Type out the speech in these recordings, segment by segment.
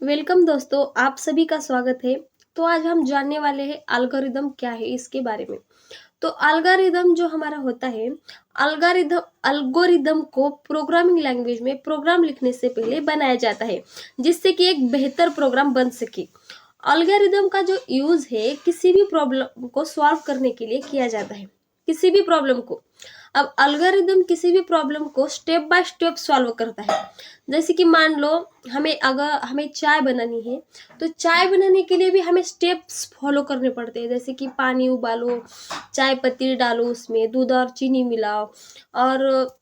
Welcome दोस्तों, आप सभी का स्वागत है। तो आज हम जानने वाले हैं एल्गोरिदम क्या है इसके बारे में। तो एल्गोरिदम जो हमारा होता है, एल्गोरिदम एल्गोरिदम को प्रोग्रामिंग लैंग्वेज में प्रोग्राम लिखने से पहले बनाया जाता है जिससे कि एक बेहतर प्रोग्राम बन सके। एल्गोरिदम का जो यूज है किसी भी प्रॉब्लम को सॉल्व करने के लिए किया जाता है, किसी भी प्रॉब्लम को। अब एल्गोरिदम किसी भी प्रॉब्लम को स्टेप बाय स्टेप सॉल्व करता है। जैसे कि मान लो अगर हमें चाय बनानी है, तो चाय बनाने के लिए भी हमें स्टेप्स फॉलो करने पड़ते हैं। जैसे कि पानी उबालो, चाय पत्ती डालो, उसमें दूध और चीनी मिलाओ और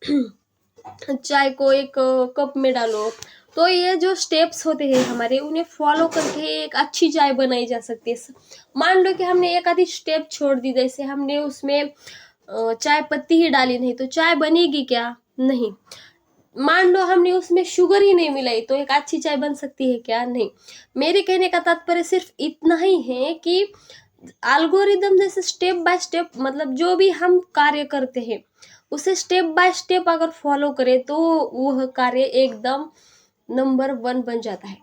चाय को एक कप में डालो। तो ये जो स्टेप्स होते हैं हमारे, उन्हें फॉलो करके एक अच्छी चाय बनाई जा सकती है। मान लो कि हमने एक आधी स्टेप छोड़ दी, जैसे हमने उसमें चाय पत्ती ही डाली नहीं, तो चाय बनेगी क्या? नहीं। मान लो हमने उसमें शुगर ही नहीं मिलाई, तो एक अच्छी चाय बन सकती है क्या? नहीं। मेरे कहने का तात्पर्य सिर्फ इतना ही है कि एल्गोरिदम जैसे स्टेप बाय स्टेप, मतलब जो भी हम कार्य करते हैं उसे स्टेप बाय स्टेप अगर फॉलो करें तो वह कार्य एकदम नंबर वन बन जाता है।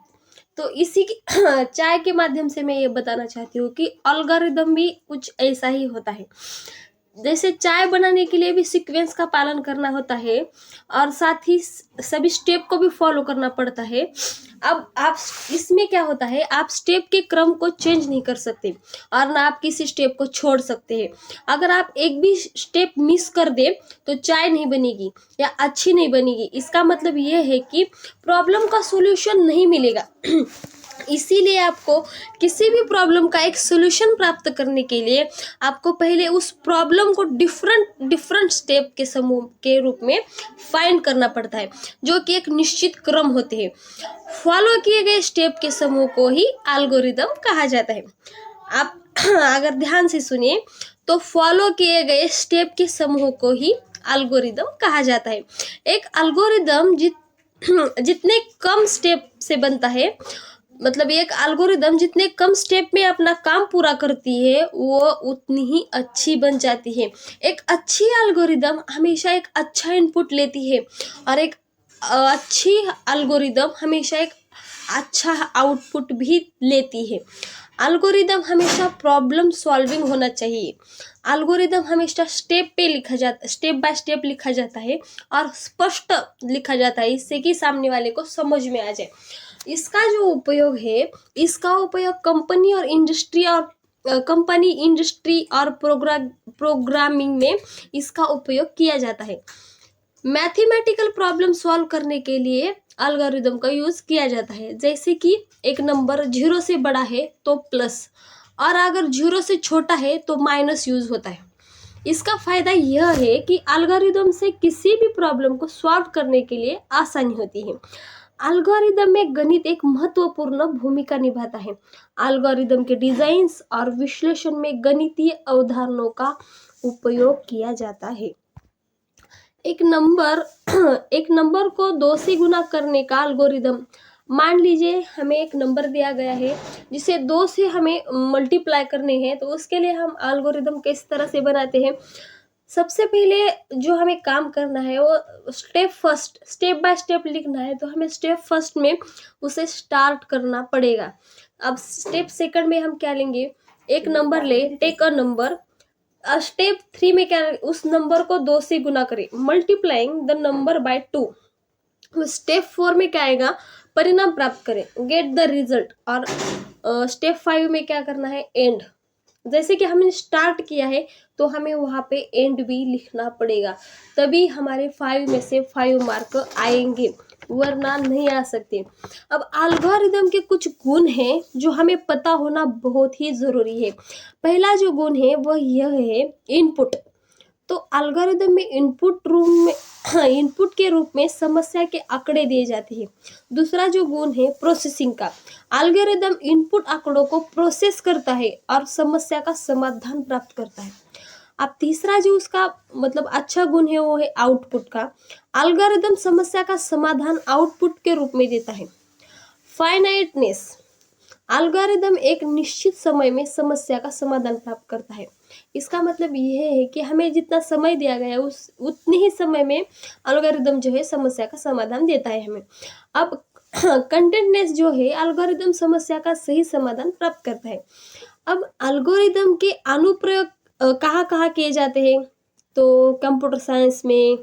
तो इसी की चाय के माध्यम से मैं ये बताना चाहती हूँ कि एल्गोरिदम भी कुछ ऐसा ही होता है। जैसे चाय बनाने के लिए भी सीक्वेंस का पालन करना होता है और साथ ही सभी स्टेप को भी फॉलो करना पड़ता है। अब आप इसमें क्या होता है, आप स्टेप के क्रम को चेंज नहीं कर सकते और ना आप किसी स्टेप को छोड़ सकते हैं। अगर आप एक भी स्टेप मिस कर दे तो चाय नहीं बनेगी या अच्छी नहीं बनेगी। इसका मतलब ये है कि प्रॉब्लम का सॉल्यूशन नहीं मिलेगा। इसीलिए आपको किसी भी प्रॉब्लम का एक सॉल्यूशन प्राप्त करने के लिए आपको पहले उस प्रॉब्लम को डिफरेंट डिफरेंट स्टेप के समूह के रूप में फाइंड करना पड़ता है, जो कि एक निश्चित क्रम होते हैं। फॉलो किए गए स्टेप के समूह को ही एल्गोरिदम कहा जाता है। आप अगर ध्यान से सुनिए, तो फॉलो किए गए स्टेप के समूह को ही एल्गोरिदम कहा जाता है। एक एल्गोरिदम जितने कम स्टेप से बनता है, मतलब एक एल्गोरिदम जितने कम स्टेप में अपना काम पूरा करती है वो उतनी ही अच्छी बन जाती है। एक अच्छी एल्गोरिदम हमेशा एक अच्छा इनपुट लेती है और एक अच्छी एल्गोरिदम हमेशा एक अच्छा आउटपुट भी लेती है। एल्गोरिदम हमेशा प्रॉब्लम सॉल्विंग होना चाहिए। एल्गोरिदम हमेशा स्टेप बाय स्टेप लिखा जाता है और स्पष्ट लिखा जाता है, इससे कि सामने वाले को समझ में आ जाए। इसका जो उपयोग है, इसका उपयोग कंपनी इंडस्ट्री और प्रोग्रामिंग में इसका उपयोग किया जाता है। मैथमेटिकल प्रॉब्लम सॉल्व करने के लिए एल्गोरिदम का यूज किया जाता है। जैसे कि एक नंबर 0 से बड़ा है तो प्लस, और अगर 0 से छोटा है तो माइनस यूज होता है। इसका फायदा यह है कि एल्गोरिदम से किसी भी प्रॉब्लम को सॉल्व करने के लिए आसानी होती है। एल्गोरिदम में गणित एक महत्वपूर्ण भूमिका निभाता है। एल्गोरिदम के डिजाइन और विश्लेषण में गणितीय अवधारणाओं का उपयोग किया जाता है। एक नंबर एक नंबर को 2 से गुना करने का एल्गोरिदम। मान लीजिए हमें एक नंबर दिया गया है जिसे 2 से हमें मल्टीप्लाई करने हैं, तो उसके लिए हम एल्गोरिदम किस तरह से बनाते हैं। सबसे पहले जो हमें काम करना है वो स्टेप बाय स्टेप लिखना है, तो हमें स्टेप फर्स्ट में उसे स्टार्ट करना पड़ेगा। अब स्टेप सेकंड में हम क्या लेंगे, एक नंबर ले, टेक अ नंबर। स्टेप 3 में क्या, उस नंबर को 2 से गुना करें, multiplying the number by 2। Step 4 में क्या आएगा, परिणाम प्राप्त करें, गेट द रिजल्ट। और स्टेप 5 में क्या करना है, एंड। जैसे कि हमने स्टार्ट किया है तो हमें वहां पे एंड भी लिखना पड़ेगा, तभी हमारे 5 में से 5 मार्क आएंगे, वरना नहीं आ सकते। अब एल्गोरिदम के कुछ गुण हैं जो हमें पता होना बहुत ही जरूरी है। पहला जो गुण है वह यह है, इनपुट। तो एल्गोरिदम में इनपुट के रूप में समस्या के आंकड़े दिए जाते हैं। दूसरा जो गुण है प्रोसेसिंग का, एल्गोरिदम इनपुट आंकड़ों को प्रोसेस करता है और समस्या का समाधान प्राप्त करता है। अब तीसरा जो उसका मतलब अच्छा गुण है वो है आउटपुट का। एल्गोरिदम समस्या का समाधान आउटपुट के रूप में देता है। फाइनाइटनेस, एल्गोरिदम एक निश्चित समय में समस्या का समाधान प्राप्त करता है। इसका मतलब यह है कि हमें जितना समय दिया गया है उस उतने ही समय में एल्गोरिदम जो है समस्या का समाधान देता है हमें। अब कंटेंटनेस जो है एल्गोरिदम समस्या का सही समाधान प्राप्त करता है। अब एल्गोरिदम के अनुप्रयोग कहाँ-कहाँ किए जाते हैं? तो कंप्यूटर साइंस में,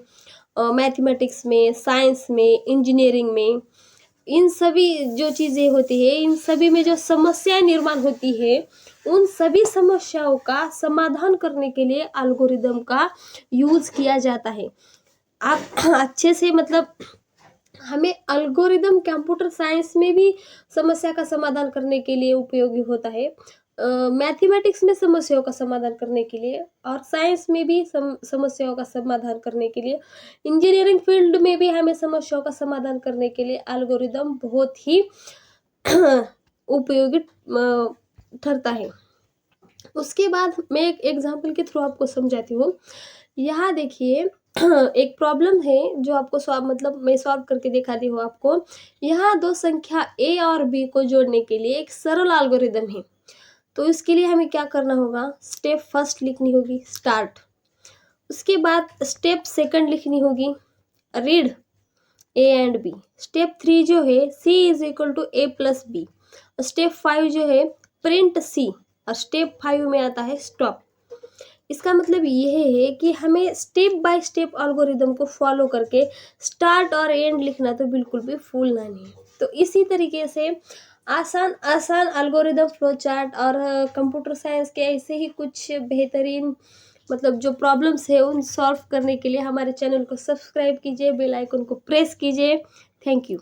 मैथमेटिक्स में, साइंस में, इंजीनियरिंग में, इन सभी जो चीज़ें होती है, इन सभी में जो समस्याएँ निर्माण होती है, उन सभी समस्याओं का समाधान करने के लिए एल्गोरिदम का यूज़ किया जाता है। आप अच्छे से मतलब हमें एल्गोरिदम कंप्यूटर साइंस में भी समस्या का समाधान करने के लिए उपयोगी होता है। मैथमेटिक्स में समस्याओं का समाधान करने के लिए और साइंस में भी समस्याओं का समाधान करने के लिए, इंजीनियरिंग फील्ड में भी हमें समस्याओं का समाधान करने के लिए एल्गोरिदम बहुत ही उपयोगी ठरता है। उसके बाद मैं एक एग्जांपल के थ्रू आपको समझाती हूँ। यहाँ देखिए एक प्रॉब्लम है जो आपको मैं सॉल्व करके दिखाती हूँ आपको। यहाँ 2 संख्या A और B को जोड़ने के लिए एक सरल एल्गोरिदम है। तो इसके लिए हमें क्या करना होगा? स्टेप फर्स्ट लिखनी होगी स्टार्ट। उसके बाद स्टेप सेकंड लिखनी होगी read A and B। Step 3 जो है C is equal to A plus B। Step 5 जो है प्रिंट C और स्टेप 5 में आता है स्टॉप। इसका मतलब ये है कि हमें स्टेप बाय स्टेप एल्गोरिदम को फॉलो करके स्टार्ट और एंड लिखना तो बिल्कुल भी भूलना नहीं है। तो इसी तरीके से आसान आसान एल्गोरिदम फ्लो चार्ट और कंप्यूटर साइंस के ऐसे ही कुछ बेहतरीन जो प्रॉब्लम्स है उन सॉल्व करने के लिए हमारे चैनल को सब्सक्राइब कीजिए, बेल आइकन को प्रेस कीजिए। Thank you.